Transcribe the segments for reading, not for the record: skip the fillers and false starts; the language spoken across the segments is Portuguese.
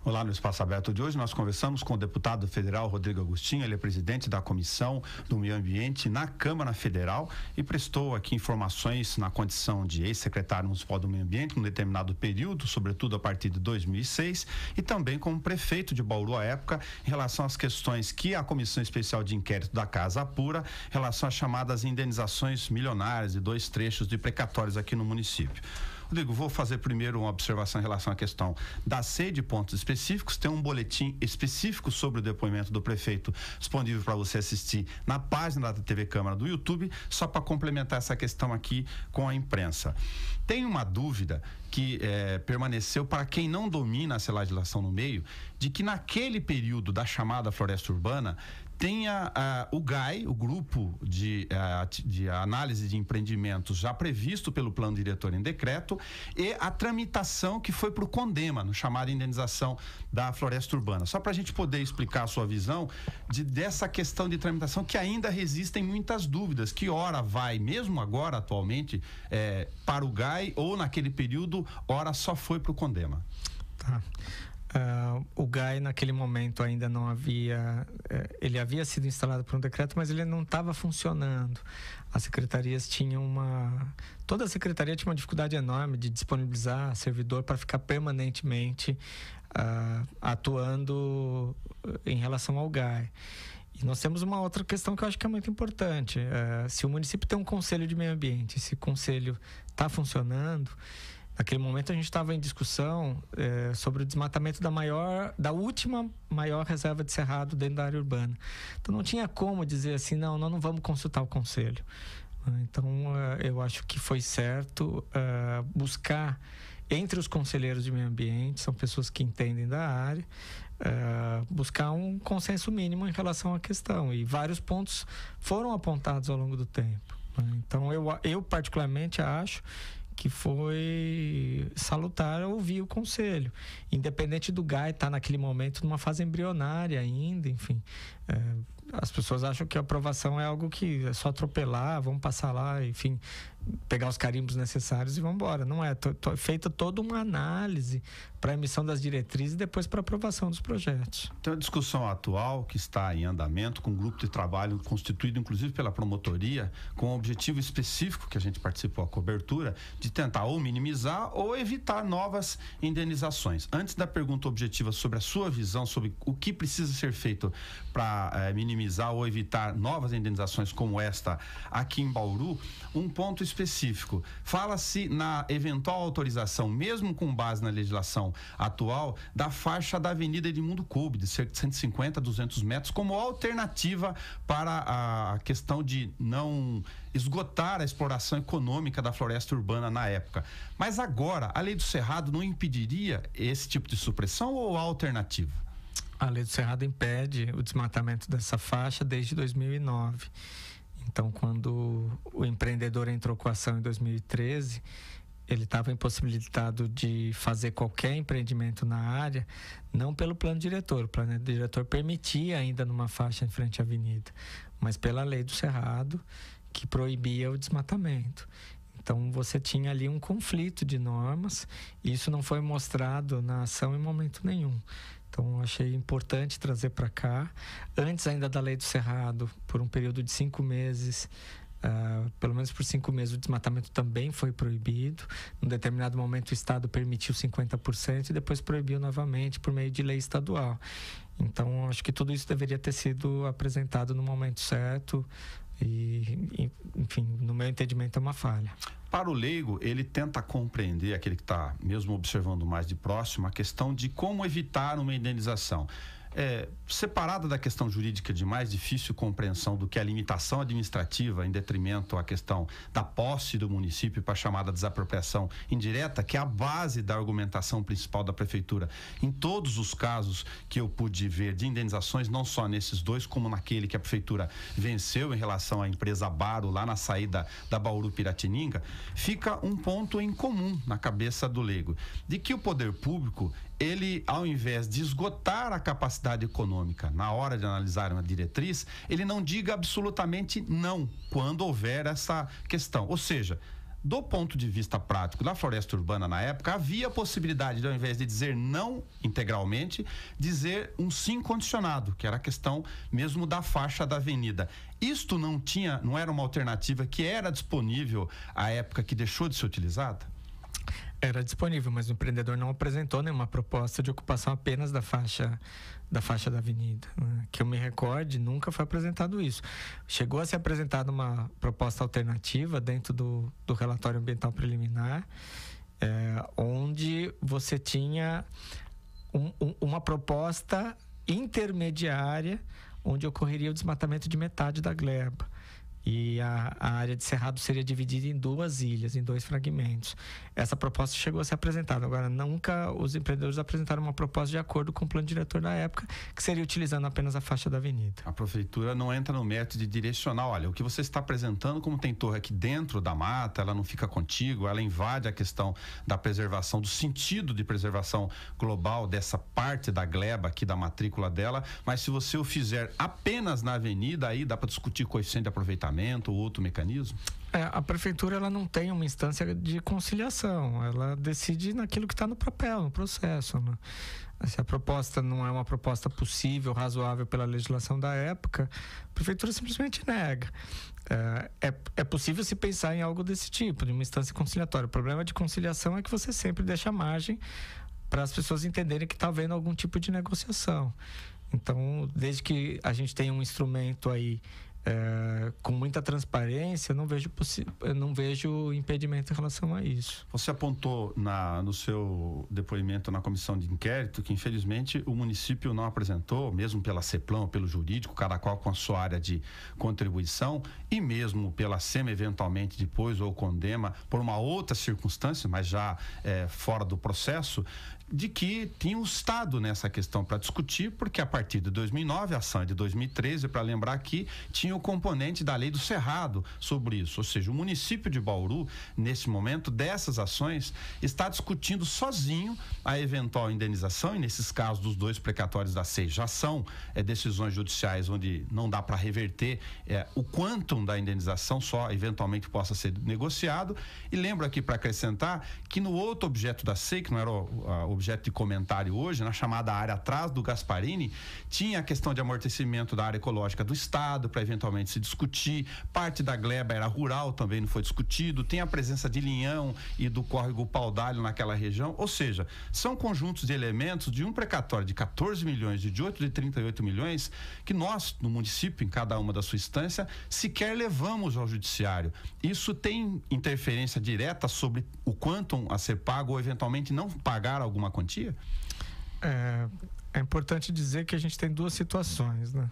Olá, no Espaço Aberto de hoje nós conversamos com o deputado federal Rodrigo Agostinho. Ele é presidente da Comissão do Meio Ambiente na Câmara Federal e prestou aqui informações na condição de ex-secretário municipal do Meio Ambiente num determinado período, sobretudo a partir de 2006, e também como prefeito de Bauru à época, em relação às questões que a Comissão Especial de Inquérito da Casa apura, em relação às chamadas indenizações milionárias de 2 trechos de precatórios aqui no município. Rodrigo, vou fazer primeiro uma observação em relação à questão da sede, pontos específicos. Tem um boletim específico sobre o depoimento do prefeito disponível para você assistir na página da TV Câmara do YouTube, só para complementar essa questão aqui com a imprensa. Tem uma dúvida que permaneceu para quem não domina essa legislação no meio, de que naquele período da chamada floresta urbana tenha o GAI, o Grupo de Análise de Empreendimentos, já previsto pelo plano diretor em decreto, e a tramitação que foi para o CONDEMA, no chamado indenização da floresta urbana. Só para a gente poder explicar a sua visão dessa questão de tramitação, que ainda resistem muitas dúvidas, que ora vai, mesmo agora, atualmente, para o GAI, ou naquele período, ora só foi para o CONDEMA. Tá. O GAI naquele momento ainda não havia, ele havia sido instalado por um decreto, mas ele não estava funcionando. As secretarias tinham toda a secretaria tinha uma dificuldade enorme de disponibilizar servidor para ficar permanentemente atuando em relação ao GAI. E nós temos uma outra questão que eu acho que é muito importante. Se o município tem um conselho de meio ambiente, esse conselho está funcionando. Naquele momento a gente estava em discussão sobre o desmatamento da última maior reserva de cerrado dentro da área urbana. Então não tinha como dizer assim, nós não vamos consultar o conselho. Então eu acho que foi certo buscar entre os conselheiros de meio ambiente, são pessoas que entendem da área, buscar um consenso mínimo em relação à questão. E vários pontos foram apontados ao longo do tempo. Então eu particularmente acho que foi salutar ouvir o conselho, independente do GAI estar naquele momento numa fase embrionária ainda, enfim. As pessoas acham que a aprovação é algo que é só atropelar, vamos passar lá, enfim, pegar os carimbos necessários e vamos embora. Não é, feita toda uma análise para a emissão das diretrizes e depois para a aprovação dos projetos. Tem uma discussão atual que está em andamento, com um grupo de trabalho constituído inclusive pela promotoria, com um objetivo específico que a gente participou, a cobertura, de tentar ou minimizar ou evitar novas indenizações. Antes da pergunta objetiva sobre a sua visão sobre o que precisa ser feito para minimizar ou evitar novas indenizações como esta aqui em Bauru, um ponto específico. Fala-se na eventual autorização, mesmo com base na legislação atual, da faixa da Avenida Edmundo Coube, de cerca de 150 a 200 metros, como alternativa para a questão de não esgotar a exploração econômica da floresta urbana na época. Mas agora, a Lei do Cerrado não impediria esse tipo de supressão ou alternativa? A Lei do Cerrado impede o desmatamento dessa faixa desde 2009. Então, quando o empreendedor entrou com a ação em 2013, ele estava impossibilitado de fazer qualquer empreendimento na área, não pelo plano diretor. O plano diretor permitia ainda numa faixa em frente à avenida, mas pela Lei do Cerrado, que proibia o desmatamento. Então, você tinha ali um conflito de normas e isso não foi mostrado na ação em momento nenhum. Então, achei importante trazer para cá. Antes ainda da Lei do Cerrado, por um período de 5 meses, pelo menos por 5 meses, o desmatamento também foi proibido. Num determinado momento, o Estado permitiu 50% e depois proibiu novamente por meio de lei estadual. Então, acho que tudo isso deveria ter sido apresentado no momento certo e, enfim, no meu entendimento, é uma falha. Para o leigo, ele tenta compreender, aquele que está mesmo observando mais de próximo, a questão de como evitar uma indenização. Separada da questão jurídica de mais difícil compreensão do que a limitação administrativa em detrimento à questão da posse do município para a chamada desapropriação indireta, que é a base da argumentação principal da prefeitura em todos os casos que eu pude ver de indenizações, não só nesses dois, como naquele que a prefeitura venceu em relação à empresa Baro lá na saída da Bauru Piratininga, fica um ponto em comum na cabeça do leigo, de que o poder público, ele, ao invés de esgotar a capacidade econômica na hora de analisar uma diretriz, ele não diga absolutamente não quando houver essa questão. Ou seja, Do ponto de vista prático da floresta urbana na época, havia a possibilidade de, ao invés de dizer não integralmente, dizer um sim condicionado, que era a questão mesmo da faixa da avenida. Isto não era uma alternativa que era disponível à época que deixou de ser utilizada? Era disponível, mas o empreendedor não apresentou nenhuma proposta de ocupação apenas da faixa da avenida, né? Que eu me recorde, nunca foi apresentado isso. Chegou a ser apresentada uma proposta alternativa dentro do relatório ambiental preliminar, onde você tinha uma proposta intermediária, onde ocorreria o desmatamento de metade da gleba. E a área de cerrado seria dividida em 2 ilhas, em 2 fragmentos. Essa proposta chegou a ser apresentada. Agora, nunca os empreendedores apresentaram uma proposta de acordo com o plano diretor da época, que seria utilizando apenas a faixa da avenida. A prefeitura não entra no método de direcionar. Olha, o que você está apresentando, como tem torre aqui dentro da mata, ela não fica contigo, ela invade a questão da preservação, do sentido de preservação global dessa parte da gleba aqui, da matrícula dela, mas se você o fizer apenas na avenida, aí dá para discutir coeficiente de aproveitamento ou outro mecanismo? A prefeitura ela não tem uma instância de conciliação, ela decide naquilo que está no papel, no processo, né? Se a proposta não é uma proposta possível, razoável pela legislação da época, a prefeitura simplesmente nega. É possível se pensar em algo desse tipo, de uma instância conciliatória. O problema de conciliação é que você sempre deixa margem para as pessoas entenderem que está havendo algum tipo de negociação. Então, desde que a gente tenha um instrumento aí com muita transparência, eu não vejo impedimento em relação a isso. Você apontou no seu depoimento na comissão de inquérito que, infelizmente, o município não apresentou, mesmo pela CEPLAN, pelo jurídico, cada qual com a sua área de contribuição, e mesmo pela SEMA, eventualmente depois, ou CONDEMA, por uma outra circunstância, mas já fora do processo, de que tinha o Estado nessa questão para discutir, porque a partir de 2009, a ação é de 2013, para lembrar aqui, tinha o componente da lei do Cerrado sobre isso, ou seja, o município de Bauru, nesse momento dessas ações, está discutindo sozinho a eventual indenização, e nesses casos dos 2 precatórios da SEI já são decisões judiciais onde não dá para reverter o quantum da indenização, só eventualmente possa ser negociado. E lembro aqui para acrescentar que no outro objeto da SEI, que não era o objeto de comentário hoje, na chamada área atrás do Gasparini, tinha a questão de amortecimento da área ecológica do Estado para eventualmente se discutir, parte da gleba era rural, também não foi discutido, tem a presença de Linhão e do córrego Paudalho naquela região, ou seja, são conjuntos de elementos de um precatório de 14 milhões e de outro de 38 milhões que nós, no município, em cada uma da sua instância, sequer levamos ao judiciário. Isso tem interferência direta sobre o quantum a ser pago ou eventualmente não pagar alguma quantia? É importante dizer que a gente tem 2 situações, né?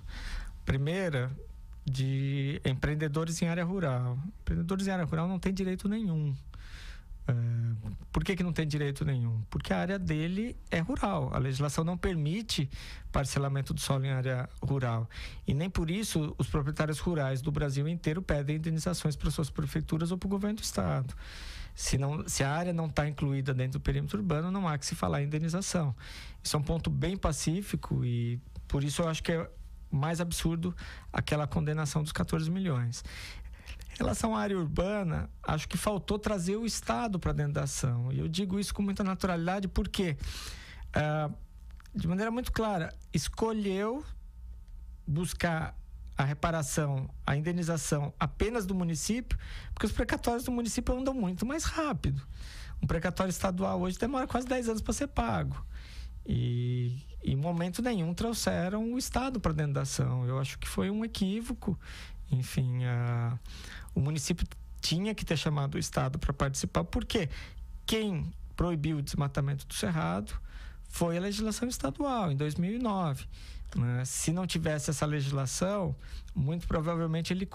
Primeira, de empreendedores em área rural. Empreendedores em área rural não têm direito nenhum. Por que não tem direito nenhum? Porque a área dele é rural. A legislação não permite parcelamento do solo em área rural. E nem por isso os proprietários rurais do Brasil inteiro pedem indenizações para suas prefeituras ou para o governo do estado. Se a área não está incluída dentro do perímetro urbano, não há que se falar em indenização. Isso é um ponto bem pacífico e por isso eu acho que é mais absurdo aquela condenação dos 14 milhões. Em relação à área urbana, acho que faltou trazer o Estado para dentro da ação. E eu digo isso com muita naturalidade porque, de maneira muito clara, escolheu buscar a reparação, a indenização apenas do município, porque os precatórios do município andam muito mais rápido. Um precatório estadual hoje demora quase 10 anos para ser pago. E em momento nenhum trouxeram o Estado para dentro da ação. Eu acho que foi um equívoco. Enfim, o município tinha que ter chamado o Estado para participar, porque quem proibiu o desmatamento do Cerrado foi a legislação estadual, em 2009. Se não tivesse essa legislação, muito provavelmente ele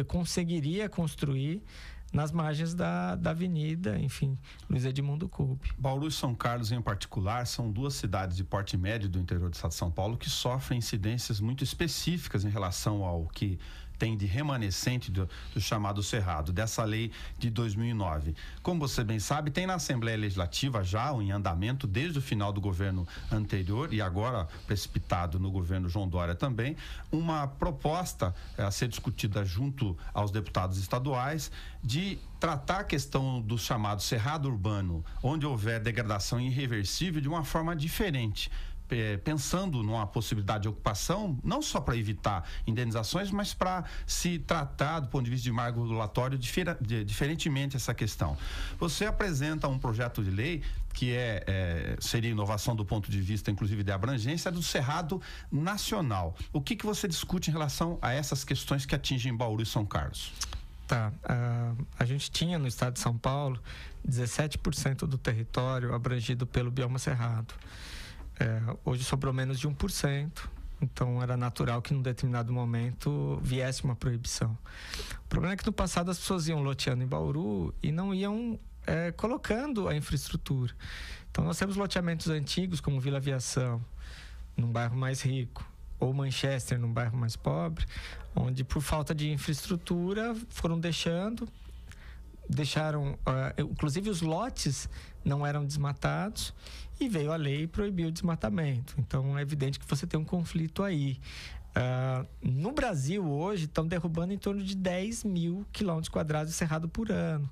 conseguiria construir nas margens da avenida, enfim, Luiz Edmundo Coupe. Bauru e São Carlos, em particular, são 2 cidades de porte médio do interior do estado de São Paulo que sofrem incidências muito específicas em relação ao que tem de remanescente do chamado Cerrado, dessa lei de 2009. Como você bem sabe, tem na Assembleia Legislativa já em andamento desde o final do governo anterior e agora precipitado no governo João Dória também, uma proposta a ser discutida junto aos deputados estaduais de tratar a questão do chamado cerrado urbano, onde houver degradação irreversível, de uma forma diferente. Pensando numa possibilidade de ocupação, não só para evitar indenizações, mas para se tratar do ponto de vista de marco regulatório diferentemente essa questão. Você apresenta um projeto de lei que seria inovação do ponto de vista, inclusive, de abrangência do Cerrado Nacional. O que você discute em relação a essas questões que atingem Bauru e São Carlos? Tá. A gente tinha no estado de São Paulo 17% do território abrangido pelo bioma cerrado. Hoje sobrou menos de 1%, então era natural que num determinado momento viesse uma proibição. O problema é que no passado as pessoas iam loteando em Bauru e não iam colocando a infraestrutura. Então nós temos loteamentos antigos como Vila Aviação, num bairro mais rico, ou Manchester, num bairro mais pobre, onde por falta de infraestrutura foram deixaram, inclusive os lotes não eram desmatados e veio a lei e proibiu o desmatamento. Então é evidente que você tem um conflito aí. No Brasil hoje estão derrubando em torno de 10 mil quilômetros quadrados de cerrado por ano.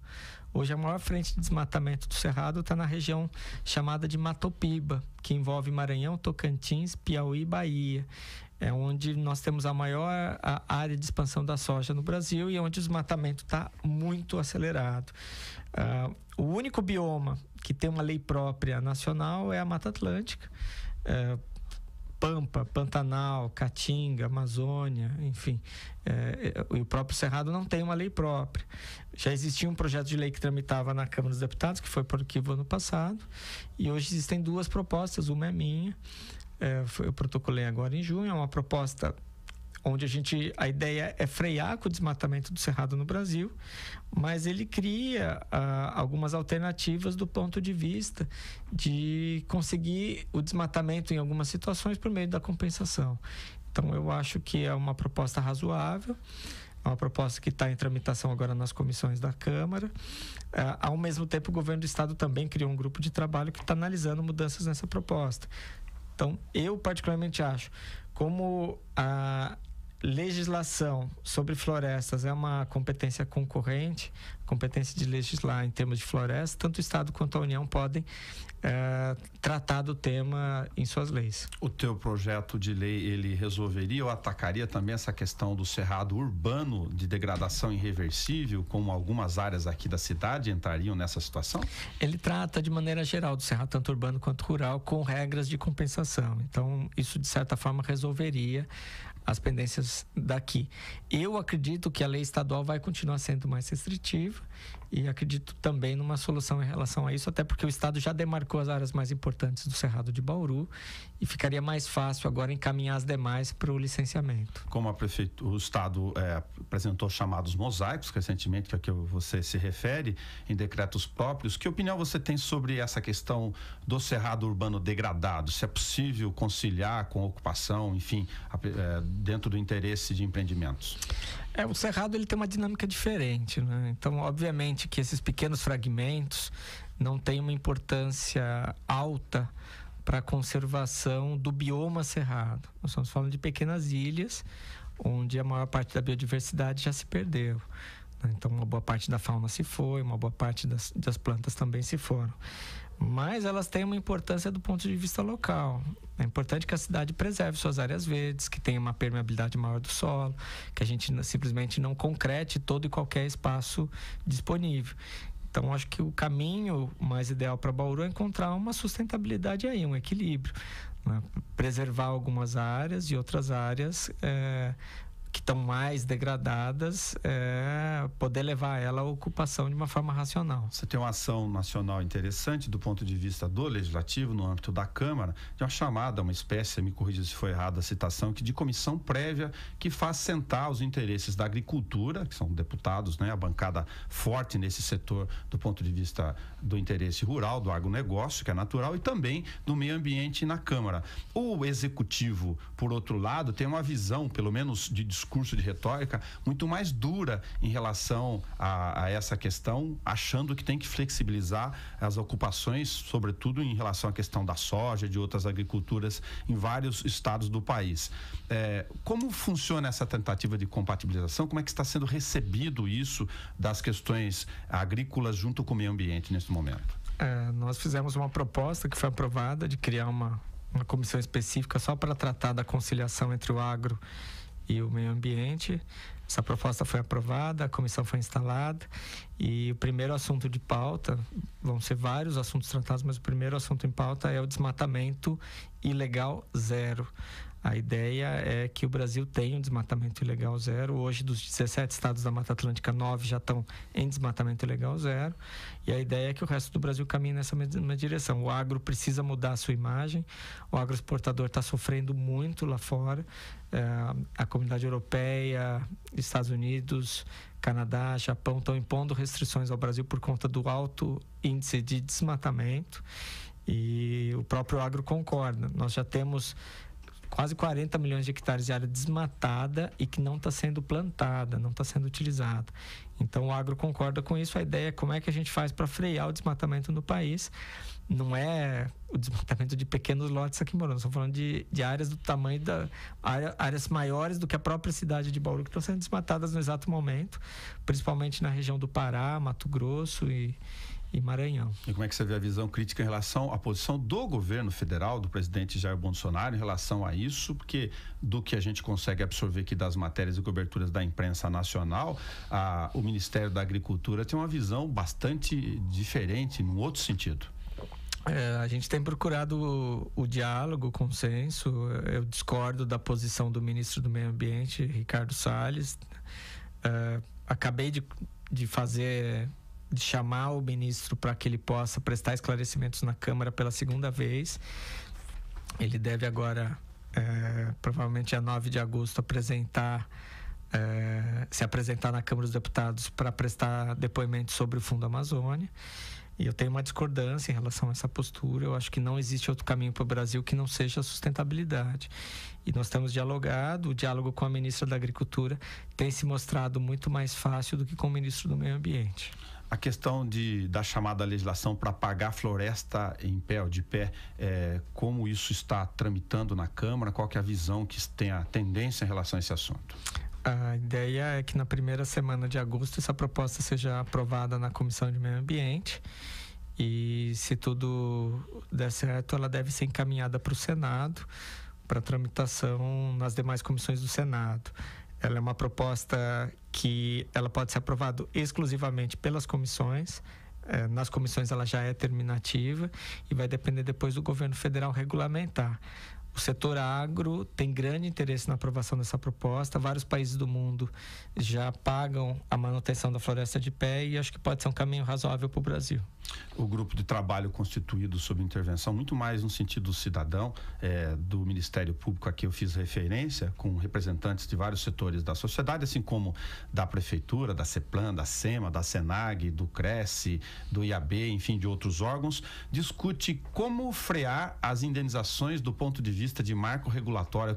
Hoje a maior frente de desmatamento do cerrado está na região chamada de Matopiba, que envolve Maranhão, Tocantins, Piauí e Bahia. É onde nós temos a maior área de expansão da soja no Brasil e onde o desmatamento está muito acelerado. O único bioma que tem uma lei própria nacional é a Mata Atlântica. Pampa, Pantanal, Caatinga, Amazônia, enfim. O próprio Cerrado não tem uma lei própria. Já existia um projeto de lei que tramitava na Câmara dos Deputados, que foi por arquivo ano passado, e hoje existem duas propostas, uma é minha, eu protocolei agora em junho, é uma proposta onde a ideia é frear com o desmatamento do cerrado no Brasil, mas ele cria algumas alternativas do ponto de vista de conseguir o desmatamento em algumas situações por meio da compensação. Então eu acho que é uma proposta razoável, é uma proposta que está em tramitação agora nas comissões da Câmara. Ao mesmo tempo, o governo do estado também criou um grupo de trabalho que está analisando mudanças nessa proposta. Então, eu particularmente acho, como a legislação sobre florestas é uma competência concorrente, competência de legislar em termos de floresta, tanto o Estado quanto a União podem tratar do tema em suas leis. O teu projeto de lei, ele resolveria ou atacaria também essa questão do cerrado urbano de degradação irreversível, como algumas áreas aqui da cidade entrariam nessa situação? Ele trata de maneira geral do cerrado, tanto urbano quanto rural, com regras de compensação. Então, isso de certa forma resolveria as pendências daqui. Eu acredito que a lei estadual vai continuar sendo mais restritiva e acredito também numa solução em relação a isso, até porque o Estado já demarcou as áreas mais importantes do Cerrado de Bauru e ficaria mais fácil agora encaminhar as demais para o licenciamento. Como o Estado apresentou chamados mosaicos recentemente, que é o que você se refere, em decretos próprios, que opinião você tem sobre essa questão do cerrado urbano degradado? Se é possível conciliar com ocupação, enfim, dentro do interesse de empreendimentos? O cerrado ele tem uma dinâmica diferente, né? Então, obviamente que esses pequenos fragmentos não têm uma importância alta para a conservação do bioma cerrado. Nós estamos falando de pequenas ilhas, onde a maior parte da biodiversidade já se perdeu. Então, uma boa parte da fauna se foi, uma boa parte das plantas também se foram. Mas elas têm uma importância do ponto de vista local. É importante que a cidade preserve suas áreas verdes, que tenha uma permeabilidade maior do solo, que a gente simplesmente não concrete todo e qualquer espaço disponível. Então, acho que o caminho mais ideal para Bauru é encontrar uma sustentabilidade aí, um equilíbrio, né? Preservar algumas áreas e outras áreas que estão mais degradadas, poder levar ela à ocupação de uma forma racional. Você tem uma ação nacional interessante do ponto de vista do Legislativo, no âmbito da Câmara, de uma chamada, uma espécie, me corrija se foi errada a citação, de comissão prévia que faz sentar os interesses da agricultura, que são deputados, né, a bancada forte nesse setor do ponto de vista do interesse rural, do agronegócio, que é natural, e também do meio ambiente na Câmara. O Executivo, por outro lado, tem uma visão, pelo menos de discurso discurso de retórica muito mais dura em relação a essa questão, achando que tem que flexibilizar as ocupações, sobretudo em relação à questão da soja, de outras agriculturas em vários estados do país. Como funciona essa tentativa de compatibilização? Como é que está sendo recebido isso das questões agrícolas junto com o meio ambiente nesse momento? Nós fizemos uma proposta que foi aprovada de criar uma comissão específica só para tratar da conciliação entre o agro e o meio ambiente. Essa proposta foi aprovada, a comissão foi instalada e o primeiro assunto de pauta, vão ser vários assuntos tratados, mas o primeiro assunto em pauta é o desmatamento ilegal zero. A ideia é que o Brasil tenha um desmatamento ilegal zero. Hoje, dos 17 estados da Mata Atlântica, 9 já estão em desmatamento ilegal zero. E a ideia é que o resto do Brasil caminhe nessa mesma direção. O agro precisa mudar a sua imagem. O agroexportador está sofrendo muito lá fora. A comunidade europeia, Estados Unidos, Canadá, Japão estão impondo restrições ao Brasil por conta do alto índice de desmatamento. E o próprio agro concorda. Nós já temos quase 40 milhões de hectares de área desmatada e que não está sendo plantada, não está sendo utilizada. Então o agro concorda com isso. A ideia é como é que a gente faz para frear o desmatamento no país. Não é o desmatamento de pequenos lotes aqui em Bauru, nós estamos falando de áreas do tamanho áreas maiores do que a própria cidade de Bauru, que estão sendo desmatadas no exato momento, principalmente na região do Pará, Mato Grosso e Maranhão. E como é que você vê a visão crítica em relação à posição do governo federal, do presidente Jair Bolsonaro, em relação a isso? Porque do que a gente consegue absorver aqui das matérias e coberturas da imprensa nacional, o Ministério da Agricultura tem uma visão bastante diferente, num outro sentido. A gente tem procurado o diálogo, o consenso. Eu discordo da posição do ministro do Meio Ambiente, Ricardo Salles. Acabei de chamar o ministro para que ele possa prestar esclarecimentos na Câmara pela segunda vez. Ele deve agora, provavelmente dia 9 de agosto, se apresentar na Câmara dos Deputados para prestar depoimento sobre o Fundo Amazônia. E eu tenho uma discordância em relação a essa postura. Eu acho que não existe outro caminho para o Brasil que não seja a sustentabilidade. E nós temos dialogado. O diálogo com a ministra da Agricultura tem se mostrado muito mais fácil do que com o ministro do Meio Ambiente. A questão da chamada legislação para pagar floresta em pé ou de pé, como isso está tramitando na Câmara? Qual que é a visão que tem a tendência em relação a esse assunto? A ideia é que na primeira semana de agosto essa proposta seja aprovada na Comissão de Meio Ambiente e, se tudo der certo, ela deve ser encaminhada para o Senado para tramitação nas demais comissões do Senado. Ela é uma proposta que ela pode ser aprovada exclusivamente pelas comissões. Nas comissões ela já é terminativa e vai depender depois do governo federal regulamentar. O setor agro tem grande interesse na aprovação dessa proposta. Vários países do mundo já pagam a manutenção da floresta de pé e acho que pode ser um caminho razoável para o Brasil. O grupo de trabalho constituído sob intervenção, muito mais no sentido cidadão, do Ministério Público a que eu fiz referência, com representantes de vários setores da sociedade, assim como da Prefeitura, da CEPLAN, da SEMA, da SENAG, do CRECE, do IAB, enfim, de outros órgãos, discute como frear as indenizações do ponto de vista de marco regulatório,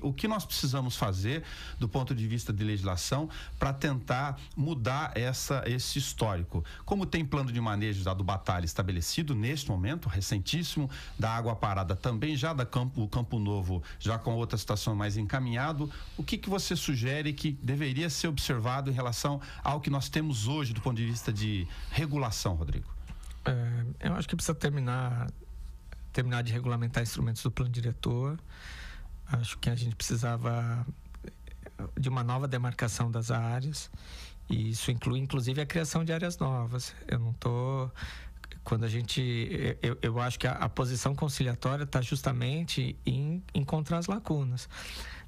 o que nós precisamos fazer do ponto de vista de legislação para tentar mudar esse histórico. Como tem plano de manejo do Batalha estabelecido neste momento, recentíssimo, da Água Parada também, já da Campo Novo, já com outra situação mais encaminhado, o que você sugere que deveria ser observado em relação ao que nós temos hoje do ponto de vista de regulação, Rodrigo? Eu acho que precisa terminar de regulamentar instrumentos do plano diretor. Acho que a gente precisava de uma nova demarcação das áreas. E isso inclui, inclusive, a criação de áreas novas. Eu acho que a posição conciliatória está justamente em encontrar as lacunas.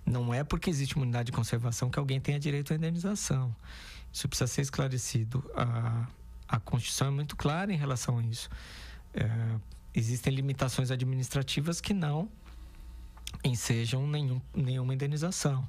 Não é porque existe uma unidade de conservação que alguém tenha direito à indenização. Isso precisa ser esclarecido. A Constituição é muito clara em relação a isso. Existem limitações administrativas que não ensejam nenhuma indenização.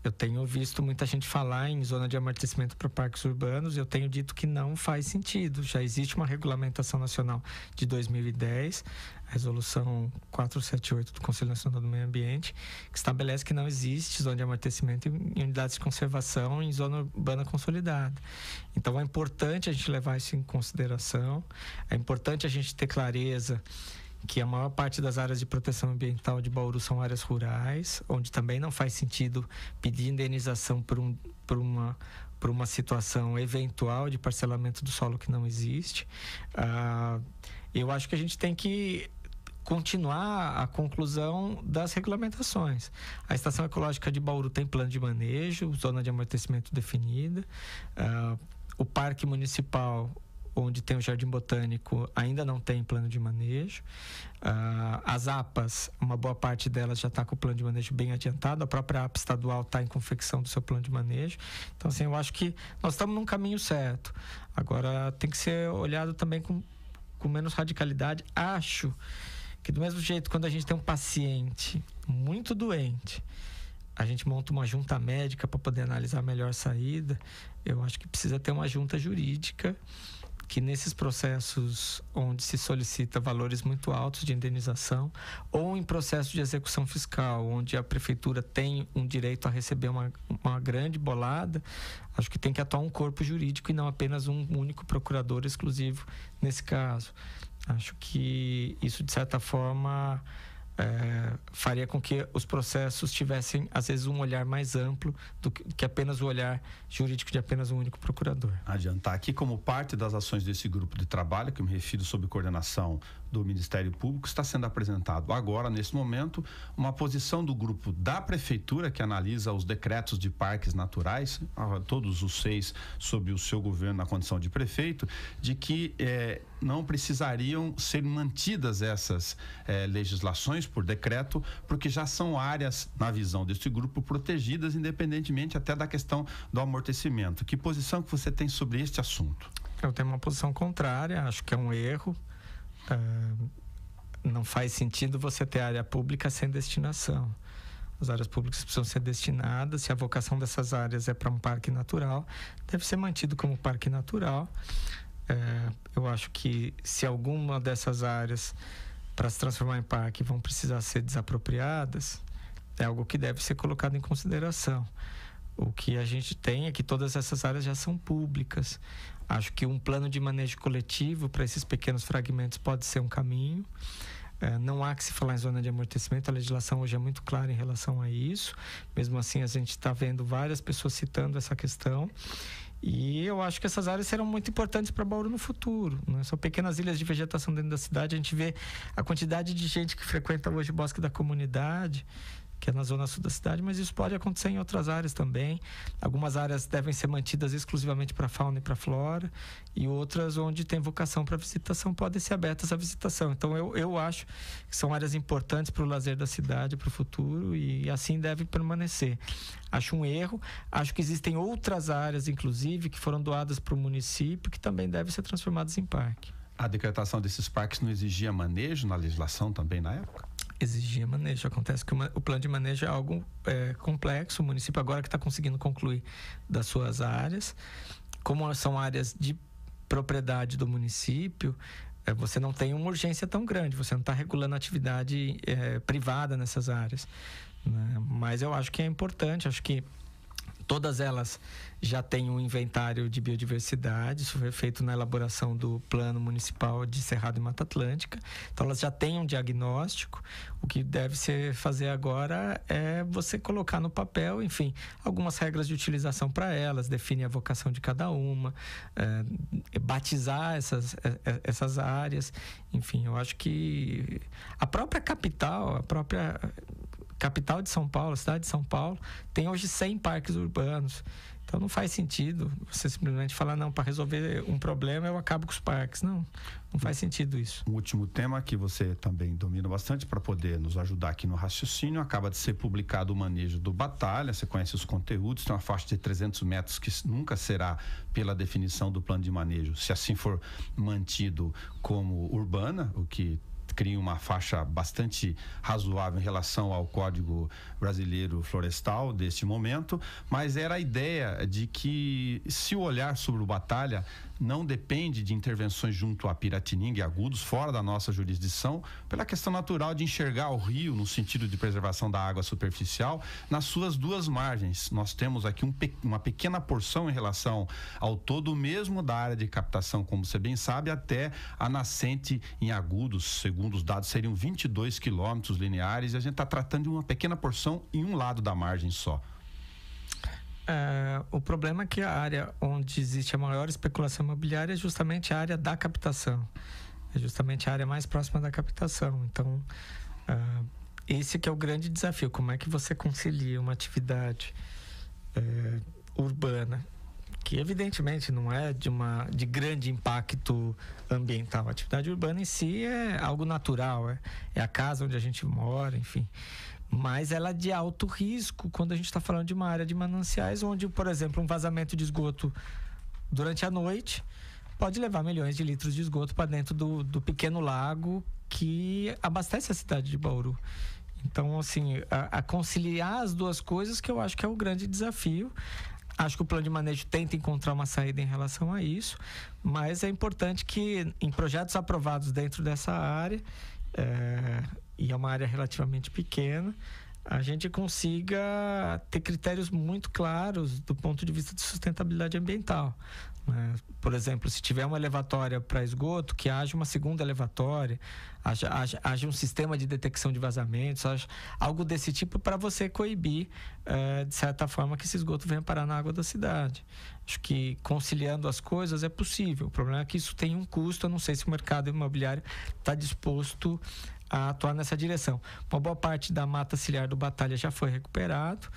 Eu tenho visto muita gente falar em zona de amortecimento para parques urbanos. Eu tenho dito que não faz sentido. Já existe uma regulamentação nacional de 2010, a resolução 478 do Conselho Nacional do Meio Ambiente, que estabelece que não existe zona de amortecimento em unidades de conservação em zona urbana consolidada. Então é importante a gente levar isso em consideração. É importante a gente ter clareza que a maior parte das áreas de proteção ambiental de Bauru são áreas rurais, onde também não faz sentido pedir indenização por uma situação eventual de parcelamento do solo que não existe. Eu acho que a gente tem que continuar a conclusão das regulamentações. A Estação Ecológica de Bauru tem plano de manejo, zona de amortecimento definida. O Parque Municipal, onde tem o Jardim Botânico, ainda não tem plano de manejo. As APAs, uma boa parte delas já está com o plano de manejo bem adiantado. A própria APA estadual está em confecção do seu plano de manejo. Então, assim, eu acho que nós estamos num caminho certo. Agora, tem que ser olhado também com menos radicalidade. Acho que, do mesmo jeito, quando a gente tem um paciente muito doente, a gente monta uma junta médica para poder analisar a melhor saída. Eu acho que precisa ter uma junta jurídica que, nesses processos onde se solicita valores muito altos de indenização, ou em processo de execução fiscal, onde a prefeitura tem um direito a receber uma grande bolada, acho que tem que atuar um corpo jurídico e não apenas um único procurador exclusivo nesse caso. Acho que isso, de certa forma, faria com que os processos tivessem, às vezes, um olhar mais amplo do que apenas o olhar jurídico de apenas um único procurador. Adiantar aqui, como parte das ações desse grupo de trabalho, que eu me refiro sob coordenação do Ministério Público, está sendo apresentado agora, nesse momento, uma posição do grupo da Prefeitura, que analisa os decretos de parques naturais, todos os 6 sob o seu governo na condição de prefeito, de que não precisariam ser mantidas essas legislações por decreto, porque já são áreas, na visão desse grupo, protegidas, independentemente até da questão do amortecimento. Que posição que você tem sobre este assunto? Eu tenho uma posição contrária, acho que é um erro. Não faz sentido você ter área pública sem destinação. As áreas públicas precisam ser destinadas. Se a vocação dessas áreas é para um parque natural, deve ser mantido como parque natural. Eu acho que, se alguma dessas áreas, para se transformar em parque, vão precisar ser desapropriadas, é algo que deve ser colocado em consideração. O que a gente tem é que todas essas áreas já são públicas. Acho que um plano de manejo coletivo para esses pequenos fragmentos pode ser um caminho. Não há que se falar em zona de amortecimento, a legislação hoje é muito clara em relação a isso. Mesmo assim, a gente está vendo várias pessoas citando essa questão. E eu acho que essas áreas serão muito importantes para Bauru no futuro, né? São pequenas ilhas de vegetação dentro da cidade. A gente vê a quantidade de gente que frequenta hoje o Bosque da Comunidade, que é na zona sul da cidade, mas isso pode acontecer em outras áreas também. Algumas áreas devem ser mantidas exclusivamente para fauna e para flora, e outras onde tem vocação para visitação podem ser abertas à visitação. Então eu acho que são áreas importantes para o lazer da cidade, para o futuro, e assim deve permanecer. Acho um erro. Acho que existem outras áreas, inclusive, que foram doadas para o município, que também devem ser transformadas em parque. A decretação desses parques não exigia manejo na legislação também na época? Exigia manejo. Acontece que o plano de manejo é algo complexo. O município agora que está conseguindo concluir das suas áreas. Como são áreas de propriedade do município, você não tem uma urgência tão grande. Você não está regulando a atividade privada nessas áreas, né? Mas eu acho que é importante. Acho que todas elas já têm um inventário de biodiversidade. Isso foi feito na elaboração do Plano Municipal de Cerrado e Mata Atlântica. Então, elas já têm um diagnóstico. O que deve ser fazer agora é você colocar no papel, enfim, algumas regras de utilização para elas, definir a vocação de cada uma, batizar essas áreas. Enfim, eu acho que a própria capital de São Paulo, a cidade de São Paulo, tem hoje 100 parques urbanos. Então não faz sentido você simplesmente falar, não, para resolver um problema eu acabo com os parques. Não faz sentido isso. Um último tema que você também domina bastante para poder nos ajudar aqui no raciocínio: acaba de ser publicado o manejo do Batalha. Você conhece os conteúdos, tem uma faixa de 300 metros que nunca será, pela definição do plano de manejo, se assim for mantido, como urbana, o que cria uma faixa bastante razoável em relação ao Código Brasileiro Florestal deste momento, mas era a ideia de que, se o olhar sobre o Batalha não depende de intervenções junto a Piratininga e Agudos, fora da nossa jurisdição, pela questão natural de enxergar o rio no sentido de preservação da água superficial nas suas duas margens. Nós temos aqui uma pequena porção em relação ao todo, mesmo da área de captação, como você bem sabe, até a nascente em Agudos, segundo os dados, seriam 22 quilômetros lineares, e a gente está tratando de uma pequena porção em um lado da margem só. O problema é que a área onde existe a maior especulação imobiliária é justamente a área da captação. É justamente a área mais próxima da captação. Então, esse que é o grande desafio. Como é que você concilia uma atividade urbana, que evidentemente não é de grande impacto ambiental. A atividade urbana em si é algo natural, é a casa onde a gente mora, enfim. Mas ela é de alto risco quando a gente está falando de uma área de mananciais, onde, por exemplo, um vazamento de esgoto durante a noite pode levar milhões de litros de esgoto para dentro do pequeno lago que abastece a cidade de Bauru. Então, assim, a conciliar as duas coisas que eu acho que é o grande desafio. Acho que o plano de manejo tenta encontrar uma saída em relação a isso, mas é importante que em projetos aprovados dentro dessa área, e é uma área relativamente pequena, a gente consiga ter critérios muito claros do ponto de vista de sustentabilidade ambiental. Por exemplo, se tiver uma elevatória para esgoto, que haja uma segunda elevatória, haja um sistema de detecção de vazamentos, algo desse tipo para você coibir, de certa forma, que esse esgoto venha parar na água da cidade. Acho que conciliando as coisas é possível. O problema é que isso tem um custo. Eu não sei se o mercado imobiliário está disposto a atuar nessa direção. Uma boa parte da mata ciliar do Batalha já foi recuperado.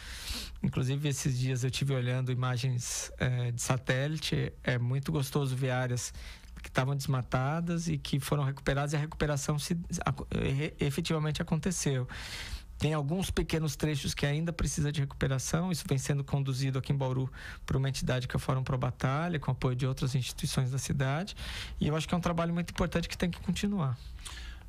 Inclusive, esses dias eu estive olhando imagens de satélite. É muito gostoso ver áreas que estavam desmatadas e que foram recuperadas, e a recuperação efetivamente aconteceu. Tem alguns pequenos trechos que ainda precisa de recuperação. Isso vem sendo conduzido aqui em Bauru por uma entidade que é o Fórum Pro Batalha, com apoio de outras instituições da cidade. E eu acho que é um trabalho muito importante que tem que continuar.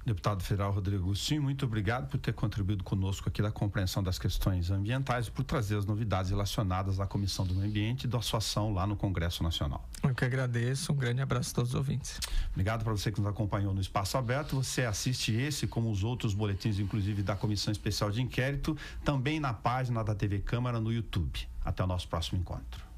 Deputado federal Rodrigo Agostinho, muito obrigado por ter contribuído conosco aqui da compreensão das questões ambientais e por trazer as novidades relacionadas à Comissão do Meio Ambiente e da sua ação lá no Congresso Nacional. Eu que agradeço, um grande abraço a todos os ouvintes. Obrigado para você que nos acompanhou no Espaço Aberto. Você assiste esse, como os outros boletins, inclusive da Comissão Especial de Inquérito, também na página da TV Câmara no YouTube. Até o nosso próximo encontro.